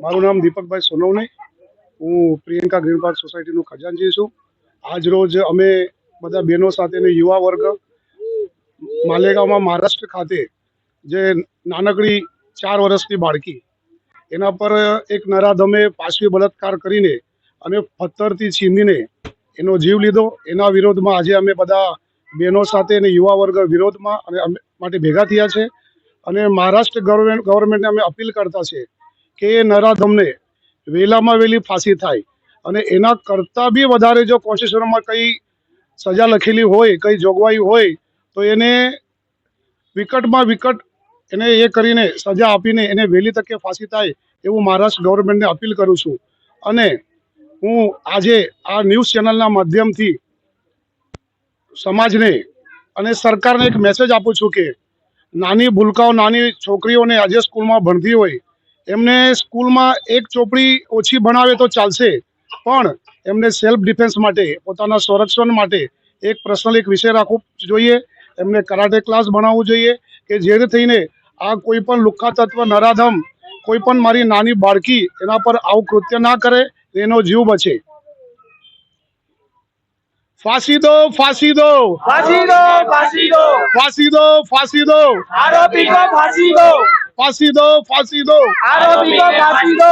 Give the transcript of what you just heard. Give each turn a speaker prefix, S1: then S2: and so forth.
S1: મારું નામ દીપકભાઈ સોનવને, હું પ્રિયંકા ગ્રીન પાર્ક સોસાયટીનો ખજાનચી છું. આજ રોજ અમે બધા બહેનો સાથે યુવા વર્ગ માલેગાંવમાં મહારાષ્ટ્ર ખાતે જે નાનકડી 4 વર્ષની બાળકી એના પર એક નરાધમે પાશવી બળાત્કાર કરીને અને પથ્થરથી છીનીને એનો જીવ લીધો. એના વિરોધમાં આજે અમે બધા બહેનો સાથે અને યુવા વર્ગ વિરોધમાં અને અમે માટે ભેગા થયા છે. અને મહારાષ્ટ્ર ગવર્મેન્ટને અમે અપીલ કરતા છે કે એ નરાધમને વહેલામાં વહેલી ફાંસી થાય અને એના કરતાં બી વધારે જો કોન્સ્ટિટ્યુશનમાં કંઈ સજા લખેલી હોય, કંઈ જોગવાઈ હોય તો એને વિકટમાં વિકટ એને એ કરીને સજા આપીને એને વહેલી તકે ફાંસી થાય એવું મહારાષ્ટ્ર ગવર્મેન્ટને અપીલ કરું છું. અને હું આજે આ ન્યૂઝ ચેનલના માધ્યમથી સમાજને અને સરકારને એક મેસેજ આપું છું કે નાની ભૂલકાઓ, નાની છોકરીઓને આજે સ્કૂલમાં ભણતી હોય એમને સ્કૂલમાં એક ચોપડી ઓછી ભણાવે તો ચાલશે, પણ એમને સેલ્ફ ડિફેન્સ માટે, પોતાના સંરક્ષણ માટે એક પર્સનલ એક વિષય રાખવો જોઈએ. એમને કરાટે ક્લાસ ભણાવવું જોઈએ કે જેથી થઈને આ કોઈ પણ લુખ્ખા તત્વ નરાધમ કોઈ પણ મારી નાની બાળકી એના પર આવું કૃત્ય ના કરે, એનો જીવ બચે. फांसी दो, फांसी दो,
S2: फांसी दो, फांसी दो,
S1: फांसी दो, फांसी दो,
S2: आरोपी को फांसी दो,
S1: फांसी दो, फांसी दो,
S2: आरोपी को फांसी दो।